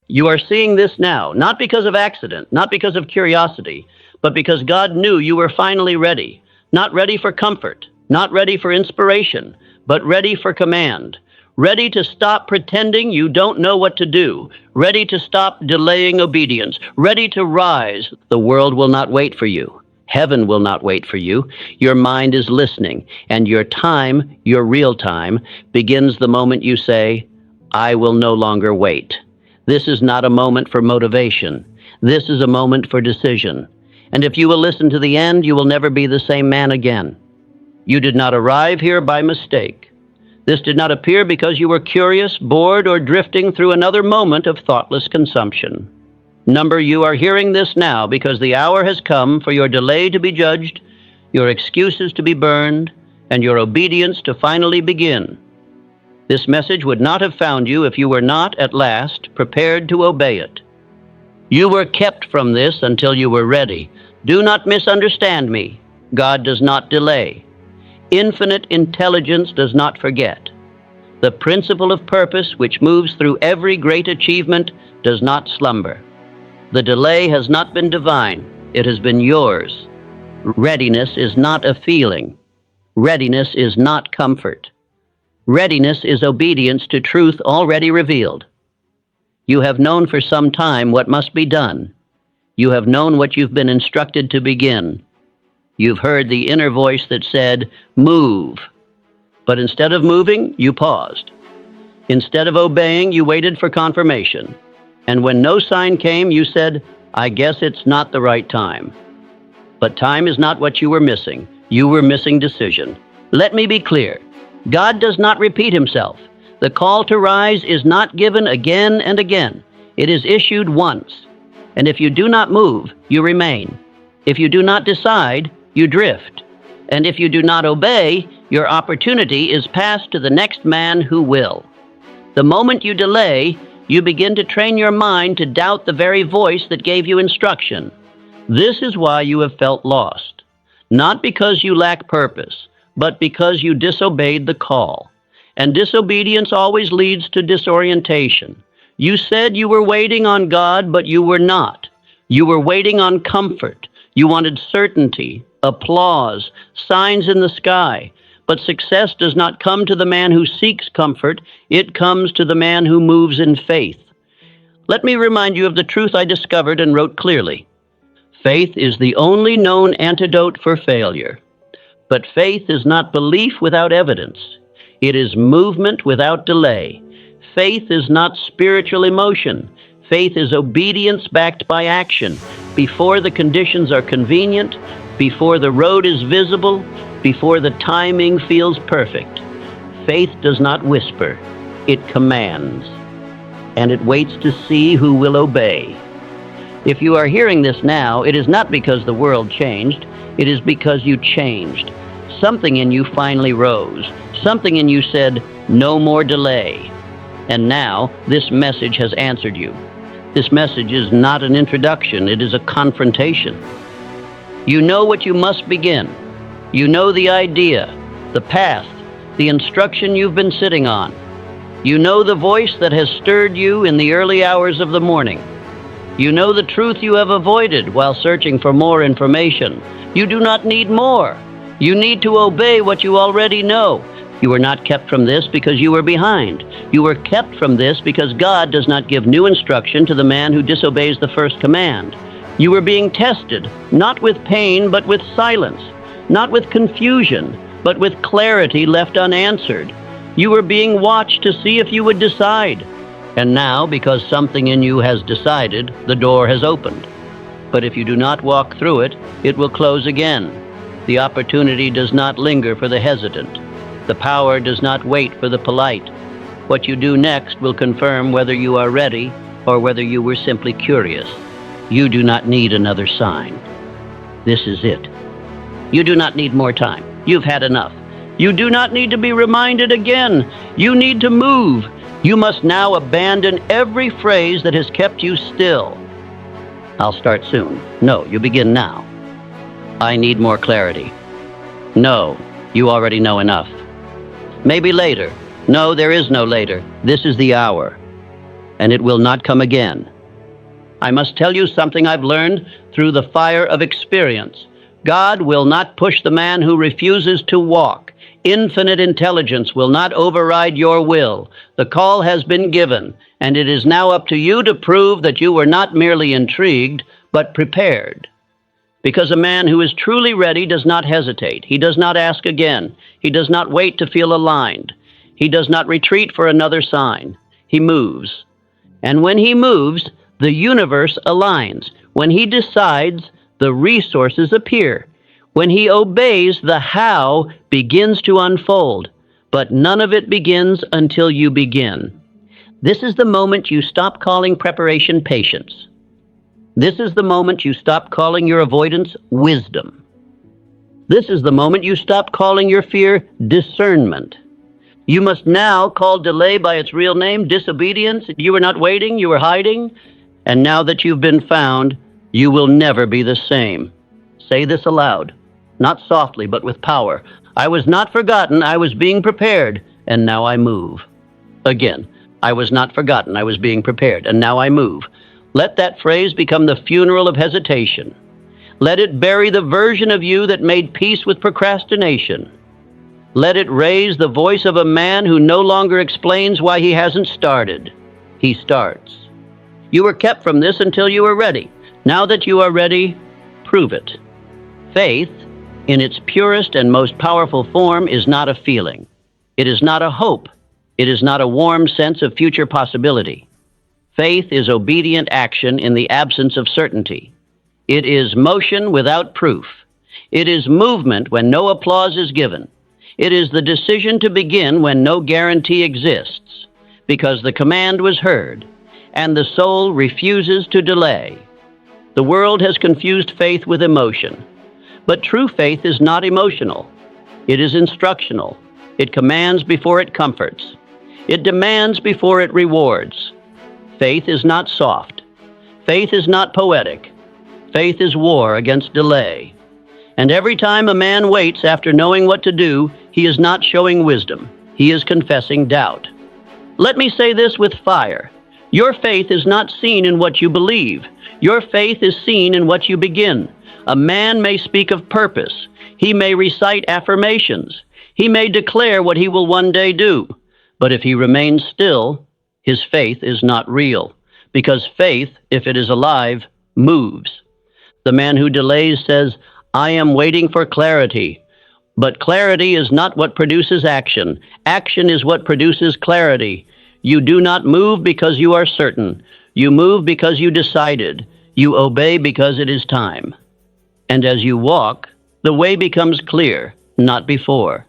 You are seeing this now, not because of accident, not because of curiosity, but because God knew you were finally ready. Not ready for comfort, not ready for inspiration, but ready for command. Ready to stop pretending you don't know what to do. Ready to stop delaying obedience. Ready to rise. The world will not wait for you. Heaven will not wait for you. Your mind is listening, and your time, your real time, begins the moment you say, I will no longer wait. This is not a moment for motivation. This is a moment for decision. And if you will listen to the end, you will never be the same man again. You did not arrive here by mistake. This did not appear because you were curious, bored, or drifting through another moment of thoughtless consumption. Number, you are hearing this now because the hour has come for your delay to be judged, your excuses to be burned, and your obedience to finally begin. This message would not have found you if you were not, at last, prepared to obey it. You were kept from this until you were ready. Do not misunderstand me. God does not delay. Infinite intelligence does not forget. The principle of purpose which moves through every great achievement does not slumber. The delay has not been divine. It has been yours. Readiness is not a feeling. Readiness is not comfort. Readiness is obedience to truth already revealed. You have known for some time what must be done. You have known what you've been instructed to begin. You've heard the inner voice that said, move. But instead of moving, you paused. Instead of obeying, you waited for confirmation. And when no sign came, you said, I guess it's not the right time. But time is not what you were missing. You were missing decision. Let me be clear. God does not repeat himself. The call to rise is not given again and again. It is issued once. And if you do not move, you remain. If you do not decide, you drift. And if you do not obey, your opportunity is passed to the next man who will. The moment you delay, you begin to train your mind to doubt the very voice that gave you instruction. This is why you have felt lost. Not because you lack purpose, but because you disobeyed the call. And disobedience always leads to disorientation. You said you were waiting on God, but you were not. You were waiting on comfort. You wanted certainty, applause, signs in the sky. But success does not come to the man who seeks comfort. It comes to the man who moves in faith. Let me remind you of the truth I discovered and wrote clearly. Faith is the only known antidote for failure. But faith is not belief without evidence. It is movement without delay. Faith is not spiritual emotion. Faith is obedience backed by action. Before the conditions are convenient, before the road is visible, before the timing feels perfect. Faith does not whisper. It commands. And it waits to see who will obey. If you are hearing this now, it is not because the world changed. It is because you changed. Something in you finally rose. Something in you said, no more delay. And now, this message has answered you. This message is not an introduction, it is a confrontation. You know what you must begin. You know the idea, the path, the instruction you've been sitting on. You know the voice that has stirred you in the early hours of the morning. You know the truth you have avoided while searching for more information. You do not need more. You need to obey what you already know. You were not kept from this because you were behind. You were kept from this because God does not give new instruction to the man who disobeys the first command. You were being tested, not with pain, but with silence. Not with confusion, but with clarity left unanswered. You were being watched to see if you would decide. And now, because something in you has decided, the door has opened. But if you do not walk through it, it will close again. The opportunity does not linger for the hesitant. The power does not wait for the polite. What you do next will confirm whether you are ready or whether you were simply curious. You do not need another sign. This is it. You do not need more time. You've had enough. You do not need to be reminded again. You need to move. You must now abandon every phrase that has kept you still. I'll start soon. No, you begin now. I need more clarity. No, you already know enough. Maybe later. No, there is no later. This is the hour. and it will not come again. I must tell you something I've learned through the fire of experience. God will not push the man who refuses to walk. Infinite intelligence will not override your will. The call has been given, and it is now up to you to prove that you were not merely intrigued, but prepared. Because a man who is truly ready does not hesitate. He does not ask again. He does not wait to feel aligned. He does not retreat for another sign. He moves. And when he moves, the universe aligns. When he decides, the resources appear. When he obeys, the how begins to unfold. But none of it begins until you begin. This is the moment you stop calling preparation patience. This is the moment you stop calling your avoidance wisdom. This is the moment you stop calling your fear discernment. You must now call delay by its real name, disobedience. You were not waiting, you were hiding. And now that you've been found, you will never be the same. Say this aloud, not softly, but with power. I was not forgotten, I was being prepared, and now I move. Again, I was not forgotten, I was being prepared, and now I move. Let that phrase become the funeral of hesitation. Let it bury the version of you that made peace with procrastination. Let it raise the voice of a man who no longer explains why he hasn't started. He starts. You were kept from this until you were ready. Now that you are ready, prove it. Faith, in its purest and most powerful form, is not a feeling. It is not a hope. It is not a warm sense of future possibility. Faith is obedient action in the absence of certainty. It is motion without proof. It is movement when no applause is given. It is the decision to begin when no guarantee exists, because the command was heard, and the soul refuses to delay. The world has confused faith with emotion, but true faith is not emotional. It is instructional. It commands before it comforts. It demands before it rewards. Faith is not soft. Faith is not poetic. Faith is war against delay. And every time a man waits after knowing what to do, he is not showing wisdom. He is confessing doubt. Let me say this with fire. Your faith is not seen in what you believe. Your faith is seen in what you begin. A man may speak of purpose. He may recite affirmations. He may declare what he will one day do. But if he remains still, his faith is not real. Because faith, if it is alive, moves. The man who delays says, I am waiting for clarity. But clarity is not what produces action. Action is what produces clarity. You do not move because you are certain. You move because you decided. You obey because it is time. And as you walk, the way becomes clear, not before.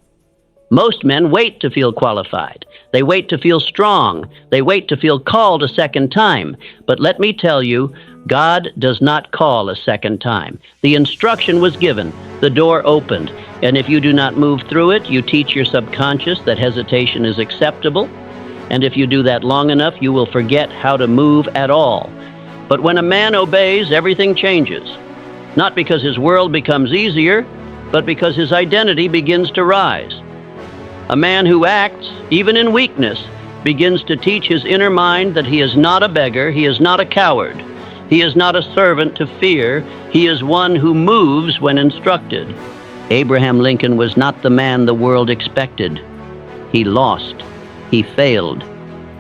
Most men wait to feel qualified. They wait to feel strong. They wait to feel called a second time. But let me tell you, God does not call a second time. The instruction was given. The door opened. And if you do not move through it, you teach your subconscious that hesitation is acceptable. And if you do that long enough, you will forget how to move at all. But when a man obeys, everything changes. Not because his world becomes easier, but because his identity begins to rise. A man who acts, even in weakness, begins to teach his inner mind that he is not a beggar, he is not a coward. He is not a servant to fear, he is one who moves when instructed. Abraham Lincoln was not the man the world expected. He lost. He failed.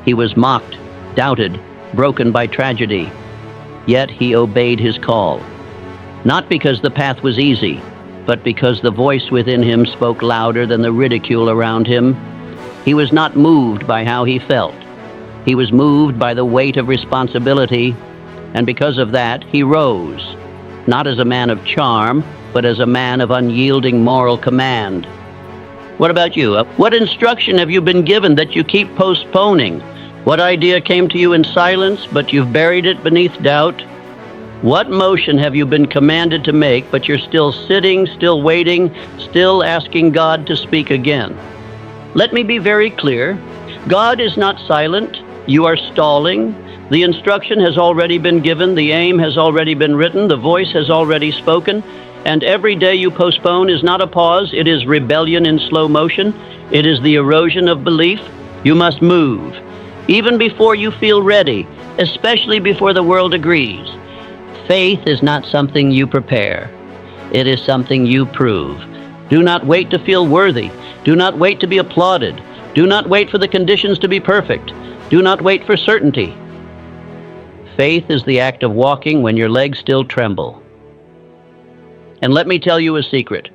He was mocked, doubted, broken by tragedy. Yet he obeyed his call. Not because the path was easy, but because the voice within him spoke louder than the ridicule around him. He was not moved by how he felt. He was moved by the weight of responsibility, and because of that, he rose, not as a man of charm, but as a man of unyielding moral command. What about you? What instruction have you been given that you keep postponing? What idea came to you in silence, but you've buried it beneath doubt? What motion have you been commanded to make, but you're still sitting, still waiting, still asking God to speak again? Let me be very clear. God is not silent. You are stalling. The instruction has already been given. The aim has already been written. The voice has already spoken. And every day you postpone is not a pause. It is rebellion in slow motion. It is the erosion of belief. You must move. even before you feel ready, especially before the world agrees. Faith is not something you prepare. It is something you prove. Do not wait to feel worthy. Do not wait to be applauded. Do not wait for the conditions to be perfect. Do not wait for certainty. Faith is the act of walking when your legs still tremble. And let me tell you a secret.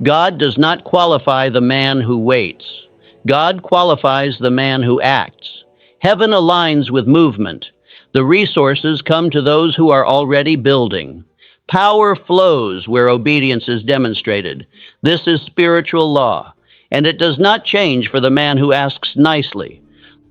God does not qualify the man who waits. God qualifies the man who acts. Heaven aligns with movement. The resources come to those who are already building. Power flows where obedience is demonstrated. This is spiritual law, and it does not change for the man who asks nicely.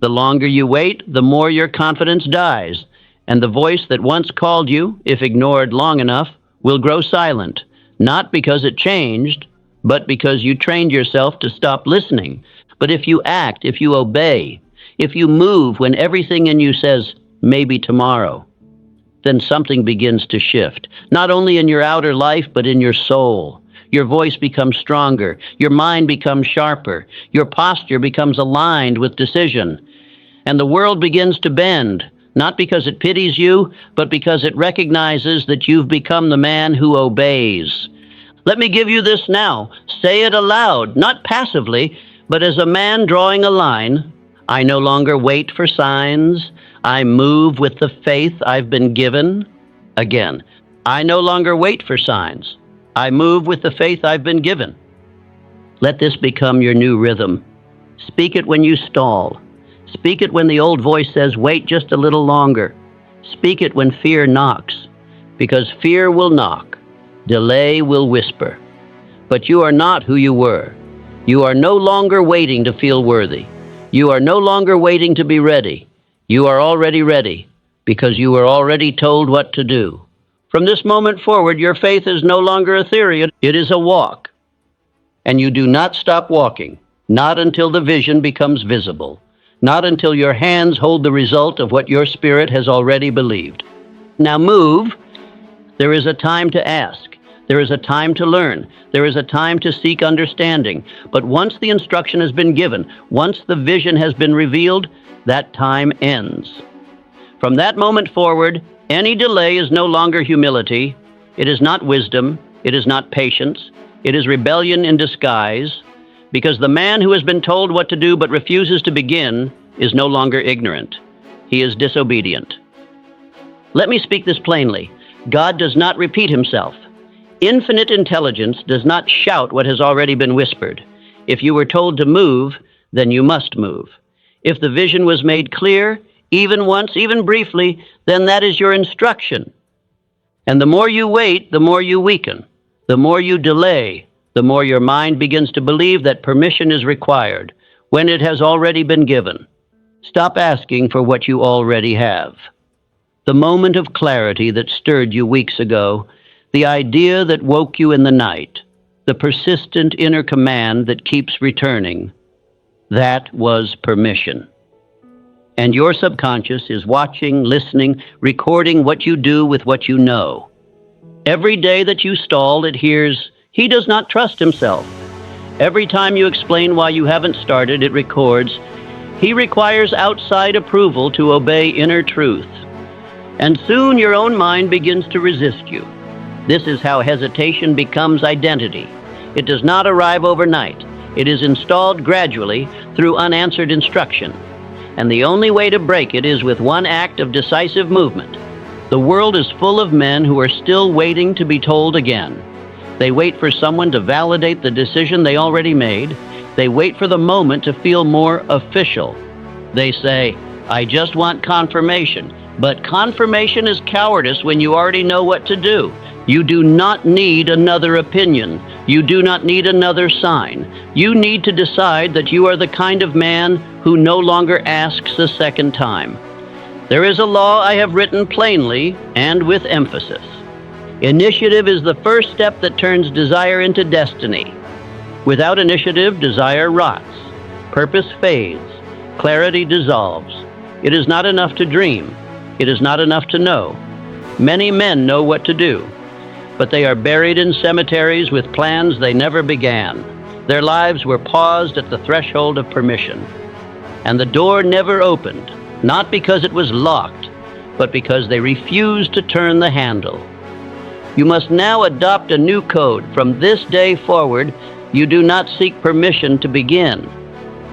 The longer you wait, the more your confidence dies, and the voice that once called you, if ignored long enough, will grow silent, not because it changed, but because you trained yourself to stop listening. But if you act, if you obey, if you move when everything in you says, maybe tomorrow, then something begins to shift, not only in your outer life, but in your soul. Your voice becomes stronger, your mind becomes sharper, your posture becomes aligned with decision, and the world begins to bend, not because it pities you, but because it recognizes that you've become the man who obeys. Let me give you this now. Say it aloud, not passively, but as a man drawing a line. I no longer wait for signs. I move with the faith I've been given. Again, I no longer wait for signs. I move with the faith I've been given. Let this become your new rhythm. Speak it when you stall. Speak it when the old voice says, wait just a little longer. Speak it when fear knocks, because fear will knock. Delay will whisper. But you are not who you were. You are no longer waiting to feel worthy. You are no longer waiting to be ready. You are already ready, because you were already told what to do. From this moment forward, your faith is no longer a theory. It is a walk. And you do not stop walking, not until the vision becomes visible, not until your hands hold the result of what your spirit has already believed. Now move. There is a time to ask. There is a time to learn. There is a time to seek understanding. But once the instruction has been given, once the vision has been revealed, that time ends. From that moment forward, any delay is no longer humility. It is not wisdom. It is not patience. It is rebellion in disguise, because the man who has been told what to do but refuses to begin is no longer ignorant. He is disobedient. Let me speak this plainly. God does not repeat himself. Infinite intelligence does not shout what has already been whispered. If you were told to move, then you must move. If the vision was made clear, even once, even briefly, then that is your instruction. And the more you wait, the more you weaken. The more you delay, the more your mind begins to believe that permission is required when it has already been given. Stop asking for what you already have. The moment of clarity that stirred you weeks ago, the idea that woke you in the night, the persistent inner command that keeps returning, that was permission. And your subconscious is watching, listening, recording what you do with what you know. Every day that you stall, it hears, he does not trust himself. Every time you explain why you haven't started, it records, he requires outside approval to obey inner truth. And soon your own mind begins to resist you. This is how hesitation becomes identity. It does not arrive overnight. It is installed gradually through unanswered instruction. And the only way to break it is with one act of decisive movement. The world is full of men who are still waiting to be told again. They wait for someone to validate the decision they already made. They wait for the moment to feel more official. They say, I just want confirmation. But confirmation is cowardice when you already know what to do. You do not need another opinion. You do not need another sign. You need to decide that you are the kind of man who no longer asks a second time. There is a law I have written plainly and with emphasis. Initiative is the first step that turns desire into destiny. Without initiative, desire rots. Purpose fades. Clarity dissolves. It is not enough to dream. It is not enough to know. Many men know what to do, but they are buried in cemeteries with plans they never began. Their lives were paused at the threshold of permission, and the door never opened not because it was locked, but because they refused to turn the handle. You must now adopt a new code. From this day forward, you do not seek permission to begin.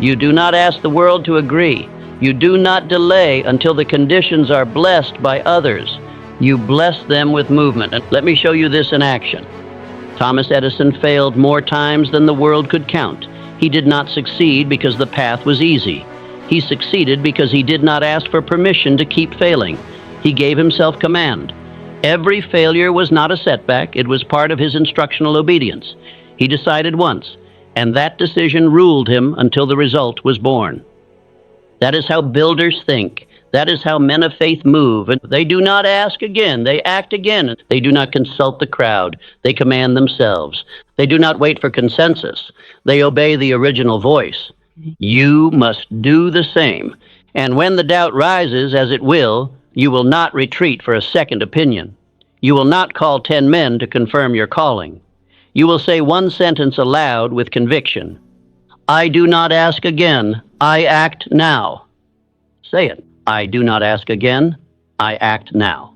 You do not ask the world to agree. You do not delay until the conditions are blessed by others. You bless them with movement. And let me show you this in action. Thomas Edison failed more times than the world could count. He did not succeed because the path was easy. He succeeded because he did not ask for permission to keep failing. He gave himself command. Every failure was not a setback. It was part of his instructional obedience. He decided once, and that decision ruled him until the result was born. That is how builders think. That is how men of faith move. And they do not ask again. They act again. They do not consult the crowd. They command themselves. They do not wait for consensus. They obey the original voice. You must do the same. And when the doubt rises, as it will, you will not retreat for a second opinion. You will not call 10 men to confirm your calling. You will say one sentence aloud with conviction. I do not ask again. I act now. Say it. I do not ask again. I act now.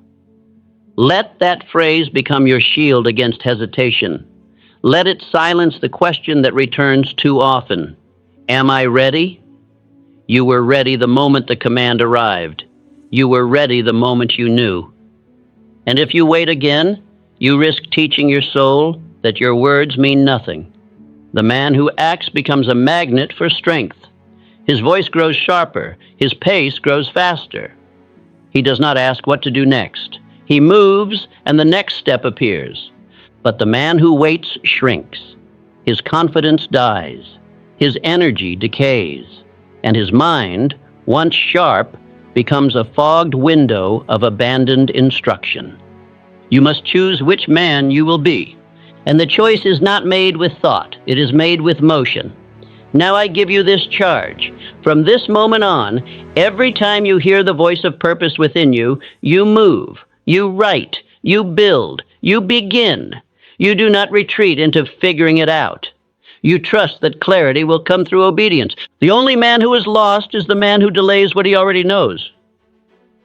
Let that phrase become your shield against hesitation. Let it silence the question that returns too often. Am I ready? You were ready the moment the command arrived. You were ready the moment you knew. And if you wait again, you risk teaching your soul that your words mean nothing. The man who acts becomes a magnet for strength. His voice grows sharper. His pace grows faster. He does not ask what to do next. He moves, and the next step appears. But the man who waits shrinks. His confidence dies. His energy decays. And his mind, once sharp, becomes a fogged window of abandoned instruction. You must choose which man you will be. And the choice is not made with thought. It is made with motion. Now I give you this charge. From this moment on, every time you hear the voice of purpose within you, you move, you write, you build, you begin. You do not retreat into figuring it out. You trust that clarity will come through obedience. The only man who is lost is the man who delays what he already knows.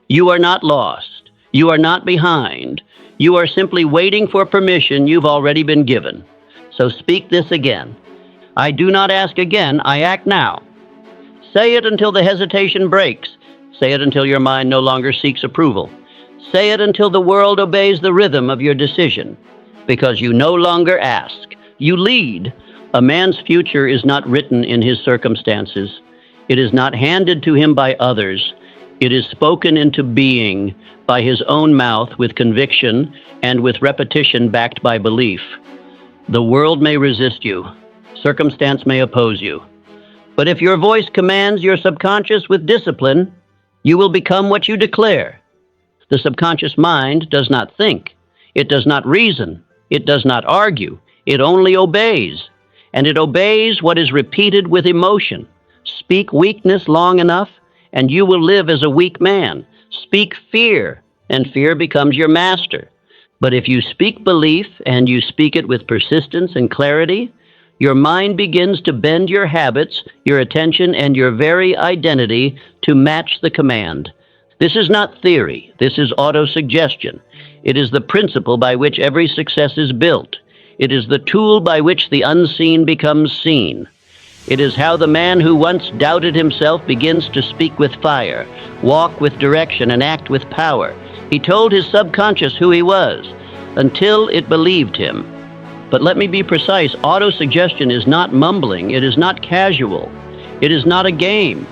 You are not lost. You are not behind. You are simply waiting for permission you've already been given. So speak this again. I do not ask again, I act now. Say it until the hesitation breaks. Say it until your mind no longer seeks approval. Say it until the world obeys the rhythm of your decision. Because you no longer ask, you lead. A man's future is not written in his circumstances. It is not handed to him by others. It is spoken into being by his own mouth with conviction and with repetition backed by belief. The world may resist you. Circumstance may oppose you. But if your voice commands your subconscious with discipline, you will become what you declare. The subconscious mind does not think. It does not reason. It does not argue. It only obeys. And it obeys what is repeated with emotion. Speak weakness long enough, and you will live as a weak man. Speak fear, and fear becomes your master. But if you speak belief, and you speak it with persistence and clarity, your mind begins to bend your habits, your attention, and your very identity to match the command. This is not theory. This is autosuggestion. It is the principle by which every success is built. It is the tool by which the unseen becomes seen. It is how the man who once doubted himself begins to speak with fire, walk with direction, and act with power. He told his subconscious who he was, until it believed him. But let me be precise, autosuggestion is not mumbling, it is not casual, it is not a game.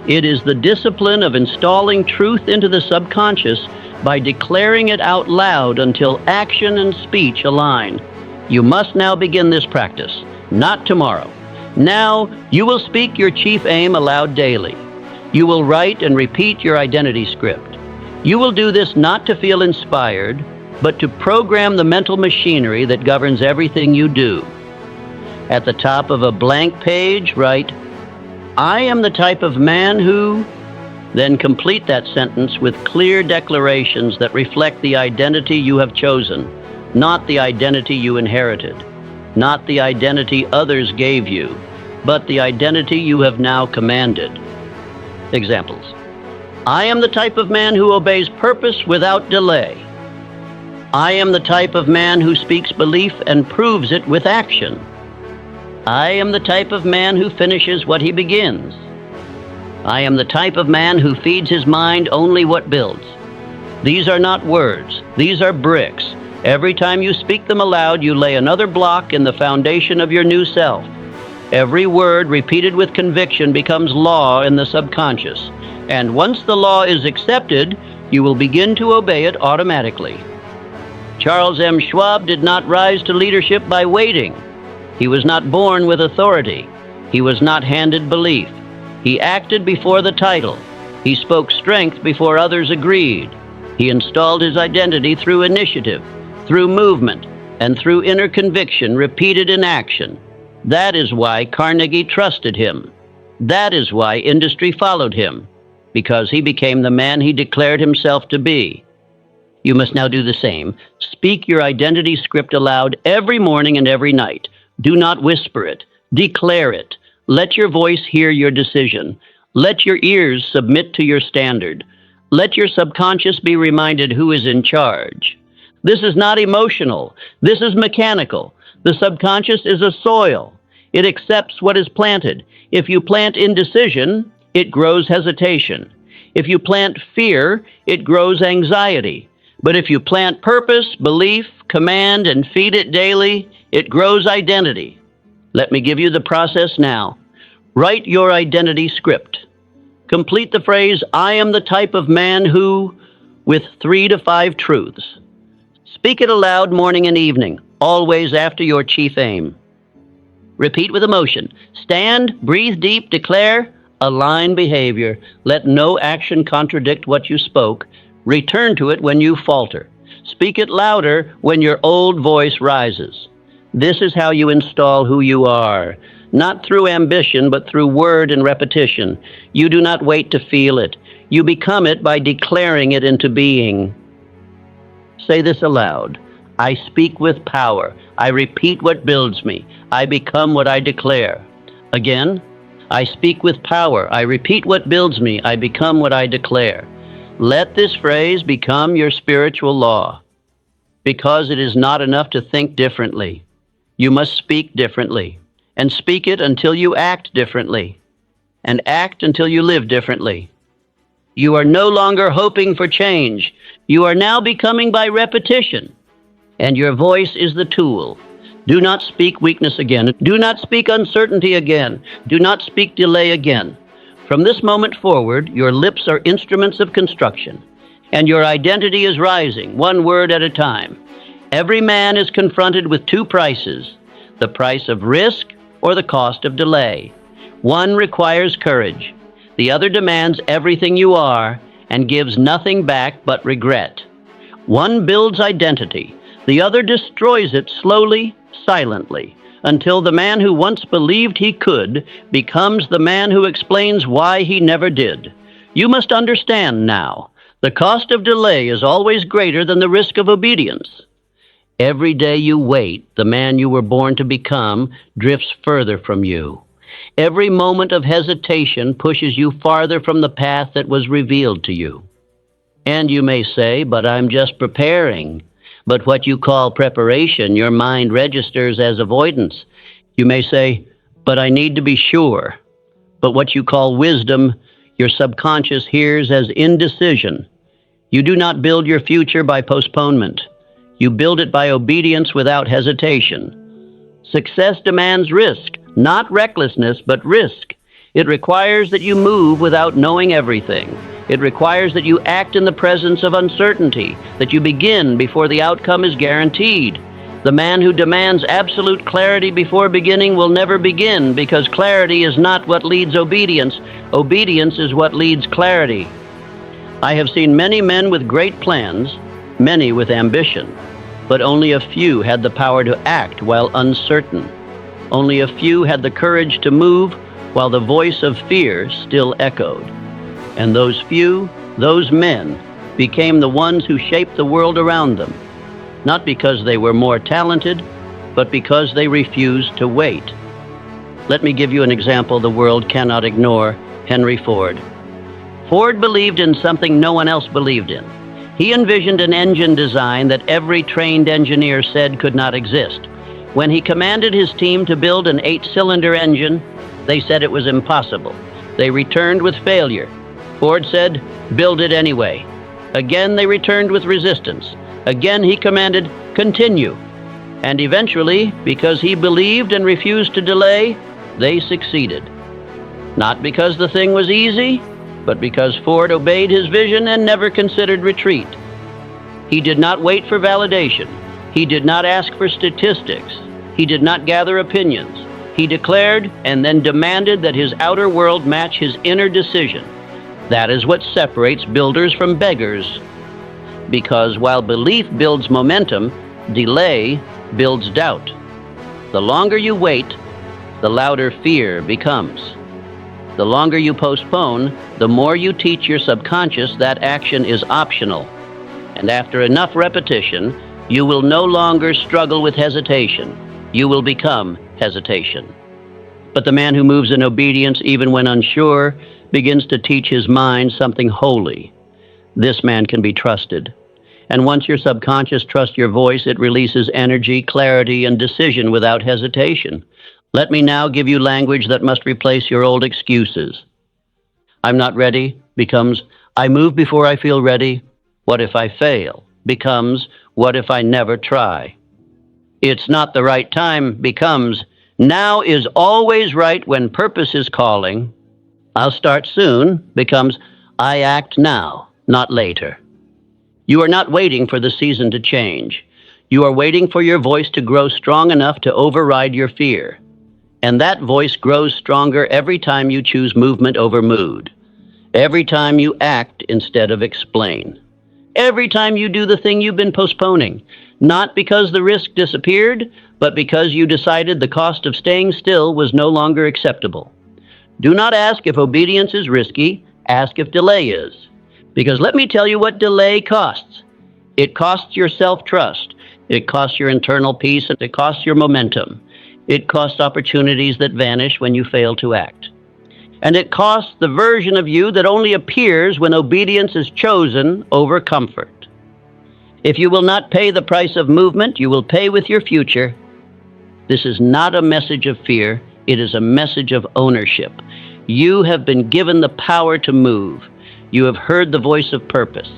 It is the discipline of installing truth into the subconscious by declaring it out loud until action and speech align. You must now begin this practice, not tomorrow. Now, you will speak your chief aim aloud daily. You will write and repeat your identity script. You will do this not to feel inspired, but to program the mental machinery that governs everything you do. At the top of a blank page, write, I am the type of man who... Then complete that sentence with clear declarations that reflect the identity you have chosen, not the identity you inherited, not the identity others gave you, but the identity you have now commanded. Examples. I am the type of man who obeys purpose without delay. I am the type of man who speaks belief and proves it with action. I am the type of man who finishes what he begins. I am the type of man who feeds his mind only what builds. These are not words. These are bricks. Every time you speak them aloud, you lay another block in the foundation of your new self. Every word repeated with conviction becomes law in the subconscious. And once the law is accepted, you will begin to obey it automatically. Charles M. Schwab did not rise to leadership by waiting. He was not born with authority. He was not handed belief. He acted before the title. He spoke strength before others agreed. He installed his identity through initiative, through movement, and through inner conviction repeated in action. That is why Carnegie trusted him. That is why industry followed him, because he became the man he declared himself to be. You must now do the same. Speak your identity script aloud every morning and every night. Do not whisper it. Declare it. Let your voice hear your decision. Let your ears submit to your standard. Let your subconscious be reminded who is in charge. This is not emotional. This is mechanical. The subconscious is a soil. It accepts what is planted. If you plant indecision, it grows hesitation. If you plant fear, it grows anxiety. But if you plant purpose, belief, command, and feed it daily, it grows identity. Let me give you the process now. Write your identity script. Complete the phrase, I am the type of man who, with 3 to 5 truths. Speak it aloud morning and evening, always after your chief aim. Repeat with emotion. Stand, breathe deep, declare, align behavior. Let no action contradict what you spoke. Return to it when you falter. Speak it louder when your old voice rises. This is how you install who you are, not through ambition, but through word and repetition. You do not wait to feel it. You become it by declaring it into being. Say this aloud. I speak with power. I repeat what builds me. I become what I declare. Again, I speak with power. I repeat what builds me. I become what I declare. Let this phrase become your spiritual law, because it is not enough to think differently. You must speak differently, and speak it until you act differently, and act until you live differently. You are no longer hoping for change. You are now becoming by repetition, and your voice is the tool. Do not speak weakness again. Do not speak uncertainty again. Do not speak delay again. From this moment forward, your lips are instruments of construction, and your identity is rising, one word at a time. Every man is confronted with 2 prices, the price of risk or the cost of delay. One requires courage. The other demands everything you are and gives nothing back but regret. One builds identity. The other destroys it slowly, silently, until the man who once believed he could becomes the man who explains why he never did. You must understand now, the cost of delay is always greater than the risk of obedience. Every day you wait, the man you were born to become drifts further from you. Every moment of hesitation pushes you farther from the path that was revealed to you. And you may say, but I'm just preparing. But what you call preparation, your mind registers as avoidance. You may say, but I need to be sure. But what you call wisdom, your subconscious hears as indecision. You do not build your future by postponement. You build it by obedience without hesitation. Success demands risk, not recklessness, but risk. It requires that you move without knowing everything. It requires that you act in the presence of uncertainty, that you begin before the outcome is guaranteed. The man who demands absolute clarity before beginning will never begin, because clarity is not what leads obedience. Obedience is what leads clarity. I have seen many men with great plans, many with ambition, but only a few had the power to act while uncertain. Only a few had the courage to move while the voice of fear still echoed. And those few, those men, became the ones who shaped the world around them, not because they were more talented, but because they refused to wait. Let me give you an example the world cannot ignore, Henry Ford. Ford believed in something no one else believed in. He envisioned an engine design that every trained engineer said could not exist. When he commanded his team to build an 8-cylinder engine, they said it was impossible. They returned with failure. Ford said, "Build it anyway." Again, they returned with resistance. Again, he commanded, "Continue." And eventually, because he believed and refused to delay, they succeeded. Not because the thing was easy, but because Ford obeyed his vision and never considered retreat. He did not wait for validation. He did not ask for statistics. He did not gather opinions. He declared and then demanded that his outer world match his inner decision. That is what separates builders from beggars. Because while belief builds momentum, delay builds doubt. The longer you wait, the louder fear becomes. The longer you postpone, the more you teach your subconscious that action is optional. And after enough repetition, you will no longer struggle with hesitation. You will become hesitation. But the man who moves in obedience even when unsure begins to teach his mind something holy. This man can be trusted. And once your subconscious trusts your voice, it releases energy, clarity, and decision without hesitation. Let me now give you language that must replace your old excuses. "I'm not ready" becomes, "I move before I feel ready." "What if I fail?" becomes, "What if I never try?" "It's not the right time" becomes, "Now is always right when purpose is calling." "I'll start soon" becomes, "I act now, not later." You are not waiting for the season to change. You are waiting for your voice to grow strong enough to override your fear. And that voice grows stronger every time you choose movement over mood. Every time you act instead of explain. Every time you do the thing you've been postponing, not because the risk disappeared, but because you decided the cost of staying still was no longer acceptable. Do not ask if obedience is risky, ask if delay is. Because let me tell you what delay costs. It costs your self-trust. It costs your internal peace, and it costs your momentum. It costs opportunities that vanish when you fail to act. And it costs the version of you that only appears when obedience is chosen over comfort. If you will not pay the price of movement, you will pay with your future. This is not a message of fear. It is a message of ownership. You have been given the power to move. You have heard the voice of purpose.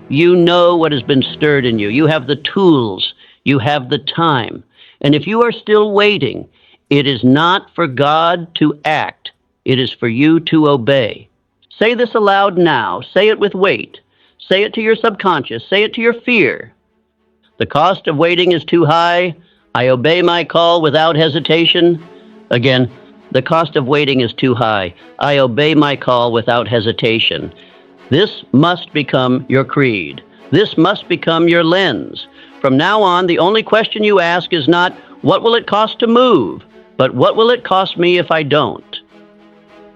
You know what has been stirred in you. You have the tools. You have the time. And if you are still waiting, it is not for God to act. It is for you to obey. Say this aloud now. Say it with weight. Say it to your subconscious. Say it to your fear. The cost of waiting is too high. I obey my call without hesitation. Again, the cost of waiting is too high. I obey my call without hesitation. This must become your creed. This must become your lens. From now on, the only question you ask is not, what will it cost to move? But what will it cost me if I don't?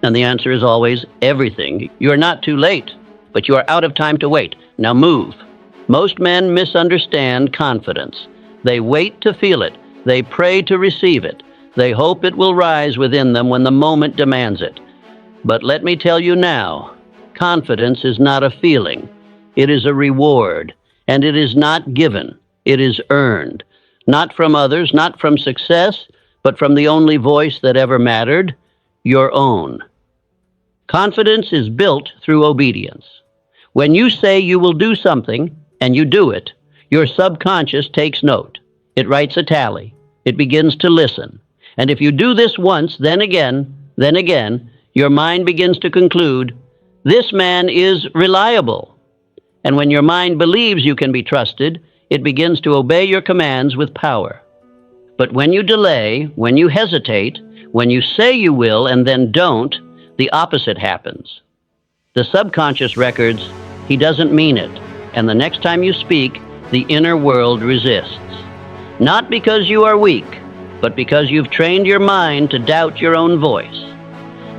And the answer is always everything. You are not too late, but you are out of time to wait. Now move. Most men misunderstand confidence. They wait to feel it. They pray to receive it. They hope it will rise within them when the moment demands it. But let me tell you now, confidence is not a feeling. It is a reward, and it is not given. It is earned. Not from others, not from success, but from the only voice that ever mattered, your own. Confidence is built through obedience. When you say you will do something, and you do it, your subconscious takes note. It writes a tally. It begins to listen. And if you do this once, then again, your mind begins to conclude, this man is reliable. And when your mind believes you can be trusted, it begins to obey your commands with power. But when you delay, when you hesitate, when you say you will and then don't, the opposite happens. The subconscious records, he doesn't mean it. And the next time you speak, the inner world resists. Not because you are weak, but because you've trained your mind to doubt your own voice.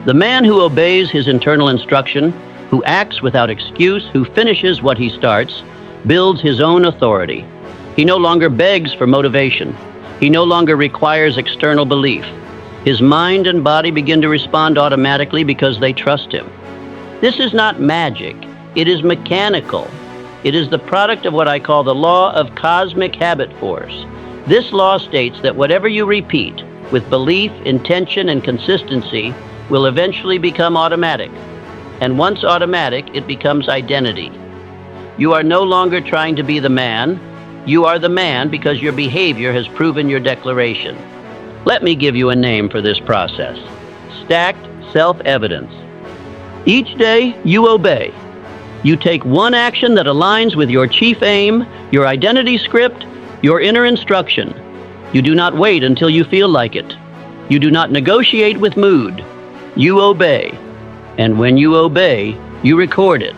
The man who obeys his internal instruction, who acts without excuse, who finishes what he starts, builds his own authority. He no longer begs for motivation. He no longer requires external belief. His mind and body begin to respond automatically because they trust him. This is not magic. It is mechanical. It is the product of what I call the law of cosmic habit force. This law states that whatever you repeat with belief, intention, and consistency will eventually become automatic. And once automatic, it becomes identity. You are no longer trying to be the man. You are the man because your behavior has proven your declaration. Let me give you a name for this process. Stacked self-evidence. Each day, you obey. You take one action that aligns with your chief aim, your identity script, your inner instruction. You do not wait until you feel like it. You do not negotiate with mood. You obey. And when you obey, you record it.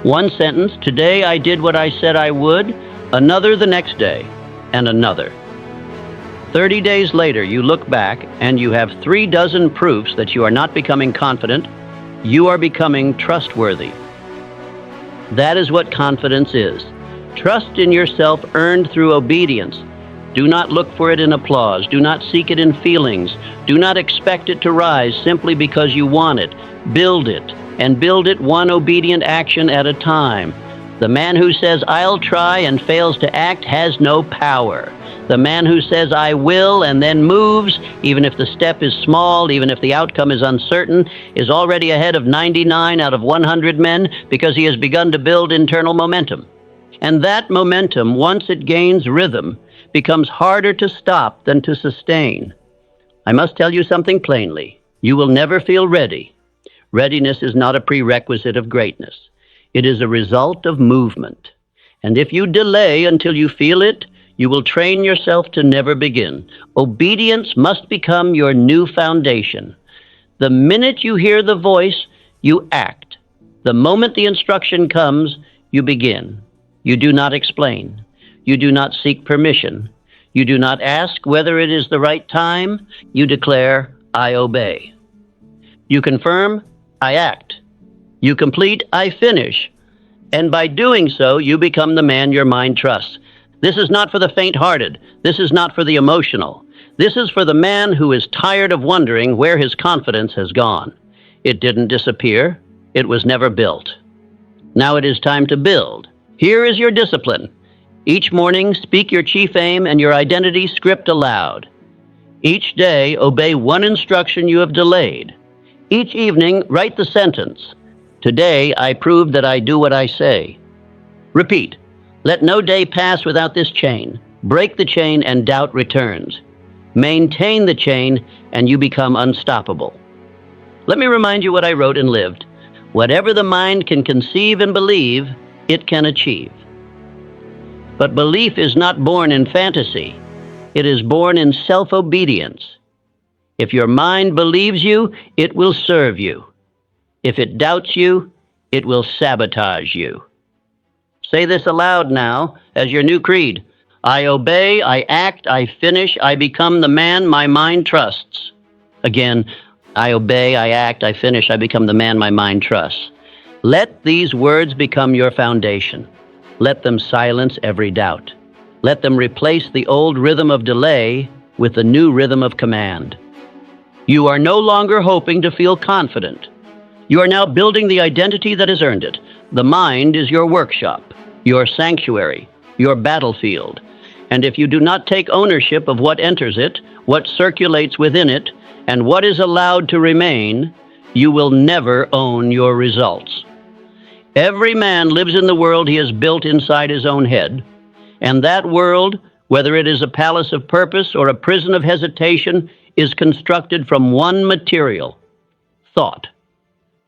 One sentence, today I did what I said I would, another the next day, and another. 30 days later, you look back and you have 36 proofs that you are not becoming confident, you are becoming trustworthy. That is what confidence is. Trust in yourself earned through obedience. Do not look for it in applause. Do not seek it in feelings. Do not expect it to rise simply because you want it. Build it, and build it one obedient action at a time. The man who says, I'll try, and fails to act has no power. The man who says, I will, and then moves, even if the step is small, even if the outcome is uncertain, is already ahead of 99 out of 100 men because he has begun to build internal momentum. And that momentum, once it gains rhythm, becomes harder to stop than to sustain. I must tell you something plainly. You will never feel ready. Readiness is not a prerequisite of greatness. It is a result of movement. And if you delay until you feel it, you will train yourself to never begin. Obedience must become your new foundation. The minute you hear the voice, you act. The moment the instruction comes, you begin. You do not explain. You do not seek permission. You do not ask whether it is the right time. You declare, I obey. You confirm, I act. You complete, I finish. And by doing so, you become the man your mind trusts. This is not for the faint-hearted. This is not for the emotional. This is for the man who is tired of wondering where his confidence has gone. It didn't disappear. It was never built. Now it is time to build. Here is your discipline. Each morning, speak your chief aim and your identity script aloud. Each day, obey one instruction you have delayed. Each evening, write the sentence, today I proved that I do what I say. Repeat. Let no day pass without this chain. Break the chain and doubt returns. Maintain the chain and you become unstoppable. Let me remind you what I wrote and lived. Whatever the mind can conceive and believe, it can achieve. But belief is not born in fantasy. It is born in self-obedience. If your mind believes you, it will serve you. If it doubts you, it will sabotage you. Say this aloud now as your new creed. I obey, I act, I finish, I become the man my mind trusts. Again, I obey, I act, I finish, I become the man my mind trusts. Let these words become your foundation. Let them silence every doubt. Let them replace the old rhythm of delay with the new rhythm of command. You are no longer hoping to feel confident. You are now building the identity that has earned it. The mind is your workshop, your sanctuary, your battlefield. And if you do not take ownership of what enters it, what circulates within it, and what is allowed to remain, you will never own your results. Every man lives in the world he has built inside his own head, and that world, whether it is a palace of purpose or a prison of hesitation, is constructed from one material, thought.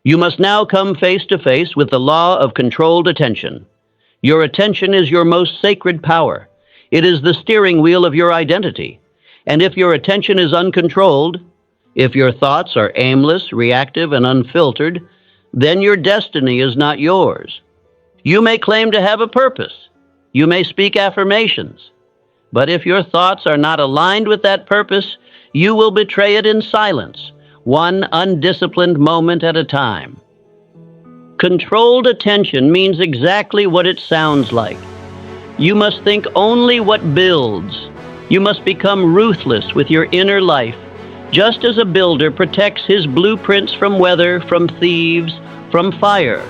You must now come face to face with the law of controlled attention. Your attention is your most sacred power. It is the steering wheel of your identity. And if your attention is uncontrolled, if your thoughts are aimless, reactive, and unfiltered, then your destiny is not yours. You may claim to have a purpose. You may speak affirmations. But if your thoughts are not aligned with that purpose, you will betray it in silence, one undisciplined moment at a time. Controlled attention means exactly what it sounds like. You must think only what builds. You must become ruthless with your inner life, just as a builder protects his blueprints from weather, from thieves, From fire.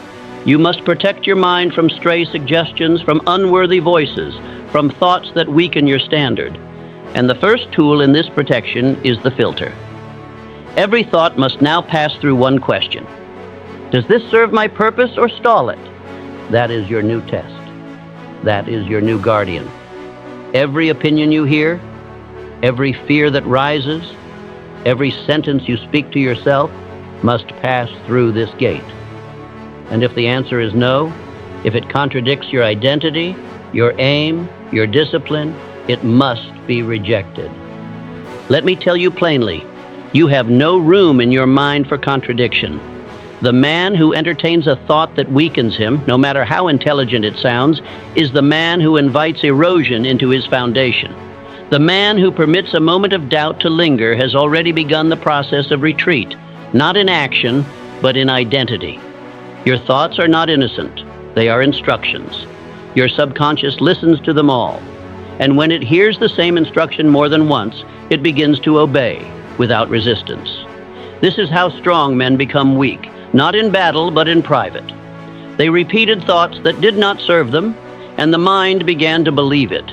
You must protect your mind from stray suggestions, from unworthy voices, from thoughts that weaken your standard. And the first tool in this protection is the filter. Every thought must now pass through one question. Does this serve my purpose or stall it? That is your new test. That is your new guardian. Every opinion you hear, every fear that rises, every sentence you speak to yourself must pass through this gate. And if the answer is no, if it contradicts your identity, your aim, your discipline, it must be rejected. Let me tell you plainly, you have no room in your mind for contradiction. The man who entertains a thought that weakens him, no matter how intelligent it sounds, is the man who invites erosion into his foundation. The man who permits a moment of doubt to linger has already begun the process of retreat, not in action, but in identity. Your thoughts are not innocent. They are instructions. Your subconscious listens to them all. And when it hears the same instruction more than once, it begins to obey without resistance. This is how strong men become weak, not in battle, but in private. They repeated thoughts that did not serve them, and the mind began to believe it.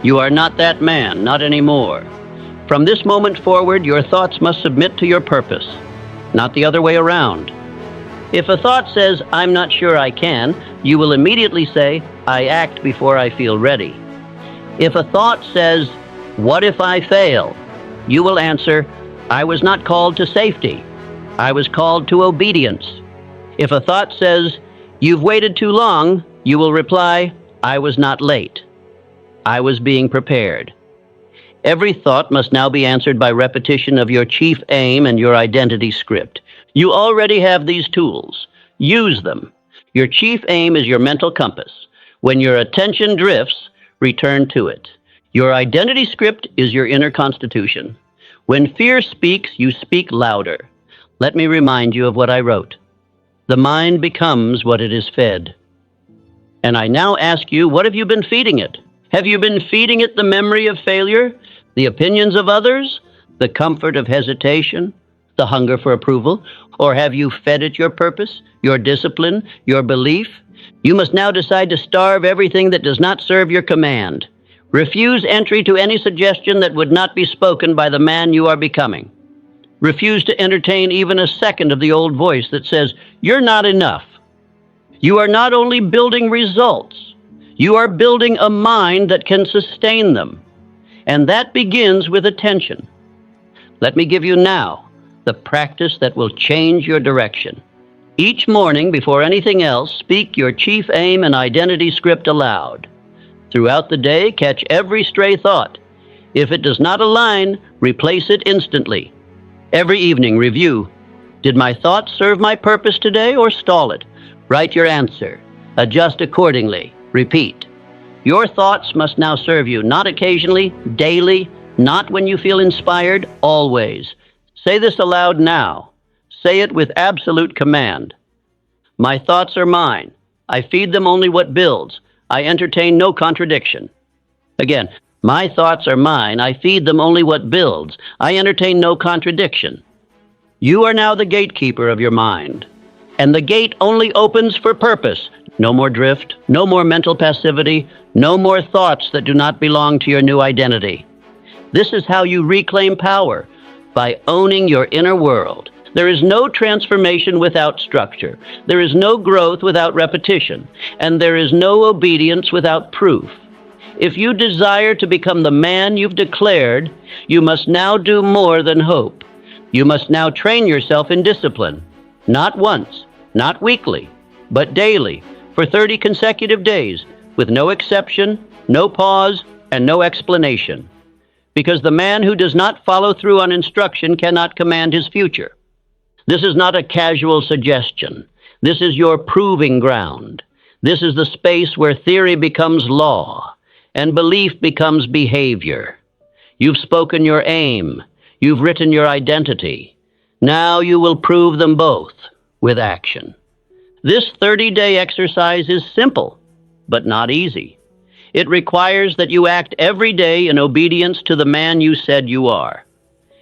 You are not that man, not anymore. From this moment forward, your thoughts must submit to your purpose, not the other way around. If a thought says, I'm not sure I can, you will immediately say, I act before I feel ready. If a thought says, what if I fail? You will answer, I was not called to safety. I was called to obedience. If a thought says, you've waited too long, you will reply, I was not late. I was being prepared. Every thought must now be answered by repetition of your chief aim and your identity script. You already have these tools. Use them. Your chief aim is your mental compass. When your attention drifts, return to it. Your identity script is your inner constitution. When fear speaks, you speak louder. Let me remind you of what I wrote. The mind becomes what it is fed. And I now ask you, what have you been feeding it? Have you been feeding it the memory of failure, the opinions of others, the comfort of hesitation, the hunger for approval? Or have you fed it your purpose, your discipline, your belief? You must now decide to starve everything that does not serve your command. Refuse entry to any suggestion that would not be spoken by the man you are becoming. Refuse to entertain even a second of the old voice that says, you're not enough. You are not only building results, you are building a mind that can sustain them. And that begins with attention. Let me give you now the practice that will change your direction. Each morning, before anything else, speak your chief aim and identity script aloud. Throughout the day, catch every stray thought. If it does not align, replace it instantly. Every evening, review. Did my thoughts serve my purpose today or stall it? Write your answer. Adjust accordingly. Repeat. Your thoughts must now serve you, not occasionally, daily, not when you feel inspired, always. Say this aloud now. Say it with absolute command. My thoughts are mine. I feed them only what builds. I entertain no contradiction. Again, my thoughts are mine. I feed them only what builds. I entertain no contradiction. You are now the gatekeeper of your mind. And the gate only opens for purpose. No more drift, no more mental passivity, no more thoughts that do not belong to your new identity. This is how you reclaim power, by owning your inner world. There is no transformation without structure. There is no growth without repetition. And there is no obedience without proof. If you desire to become the man you've declared, you must now do more than hope. You must now train yourself in discipline. Not once, not weekly, but daily, for 30 consecutive days, with no exception, no pause, and no explanation. Because the man who does not follow through on instruction cannot command his future. This is not a casual suggestion. This is your proving ground. This is the space where theory becomes law and belief becomes behavior. You've spoken your aim. You've written your identity. Now you will prove them both with action. This 30-day exercise is simple, but not easy. It requires that you act every day in obedience to the man you said you are.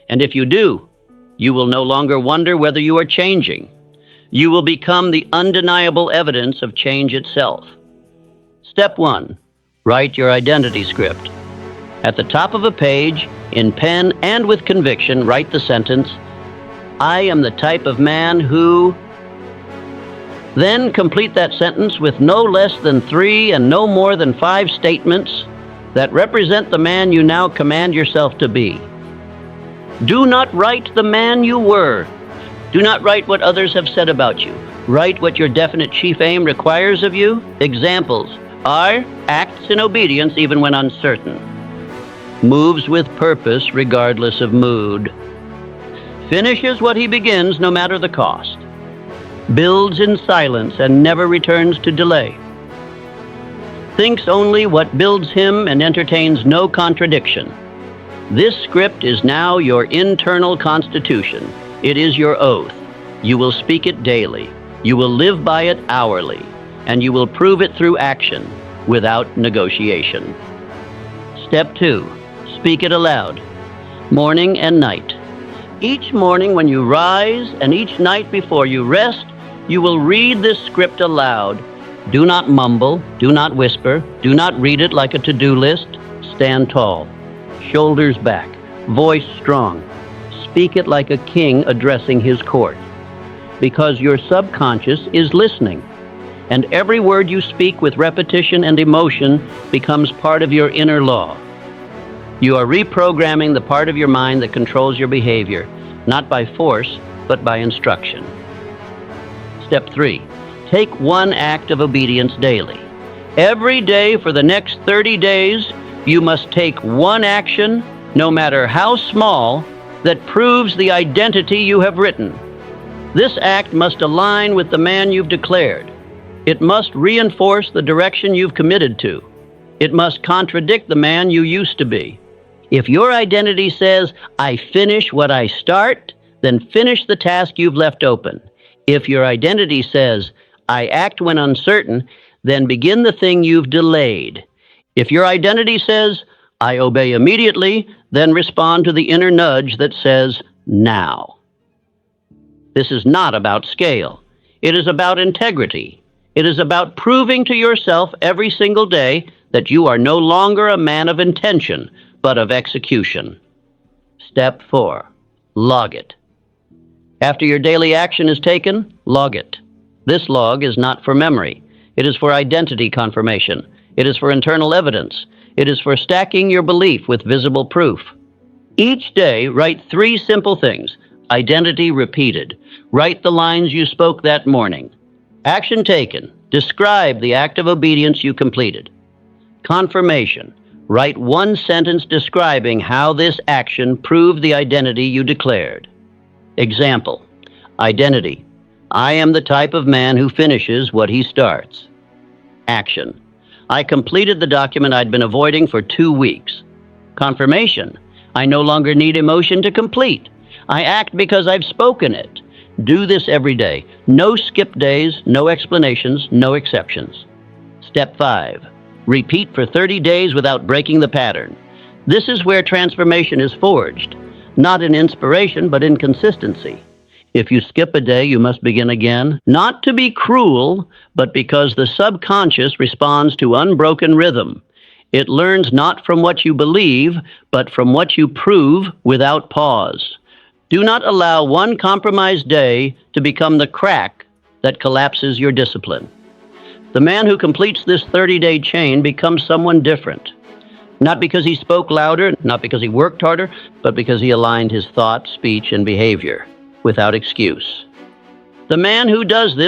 And if you do, you will no longer wonder whether you are changing, You will become the undeniable evidence of change itself. Step 1. Write your identity script. At the top of a page, in pen and with conviction, write the sentence, "I am the type of man who..." Then complete that sentence with no less than 3 and no more than 5 statements that represent the man you now command yourself to be. Do not write the man you were. Do not write what others have said about you. Write what your definite chief aim requires of you. Examples are: acts in obedience even when uncertain, moves with purpose regardless of mood, finishes what he begins no matter the cost, builds in silence and never returns to delay, thinks only what builds him and entertains no contradiction. This script is now your internal constitution. It is your oath. You will speak it daily. You will live by it hourly. And you will prove it through action without negotiation. Step 2. Speak it aloud, morning and night. Each morning when you rise and each night before you rest, you will read this script aloud. Do not mumble. Do not whisper. Do not read it like a to-do list. Stand tall, shoulders back, voice strong. Speak it like a king addressing his court, because your subconscious is listening, and every word you speak with repetition and emotion becomes part of your inner law. You are reprogramming the part of your mind that controls your behavior, not by force, but by instruction. Step 3. Take one act of obedience daily. Every day for the next 30 days, you must take one action, no matter how small, that proves the identity you have written. This act must align with the man you've declared. It must reinforce the direction you've committed to. It must contradict the man you used to be. If your identity says, "I finish what I start," then finish the task you've left open. If your identity says, "I act when uncertain," then begin the thing you've delayed. If your identity says, "I obey immediately," then respond to the inner nudge that says, "now." This is not about scale. It is about integrity. It is about proving to yourself every single day that you are no longer a man of intention, but of execution. Step 4. Log it. After your daily action is taken, log it. This log is not for memory. It is for identity confirmation. It is for internal evidence. It is for stacking your belief with visible proof. Each day, write 3 simple things. Identity repeated. Write the lines you spoke that morning. Action taken. Describe the act of obedience you completed. Confirmation. Write one sentence describing how this action proved the identity you declared. Example. Identity. I am the type of man who finishes what he starts. Action. I completed the document I'd been avoiding for 2 weeks. Confirmation. I no longer need emotion to complete. I act because I've spoken it. Do this every day. No skip days, no explanations, no exceptions. Step 5. Repeat for 30 days without breaking the pattern. This is where transformation is forged, not in inspiration, but in consistency. If you skip a day, you must begin again, not to be cruel, but because the subconscious responds to unbroken rhythm. It learns not from what you believe, but from what you prove without pause. Do not allow one compromised day to become the crack that collapses your discipline. The man who completes this 30-day chain becomes someone different. Not because he spoke louder, not because he worked harder, but because he aligned his thought, speech, and behavior without excuse. The man who does this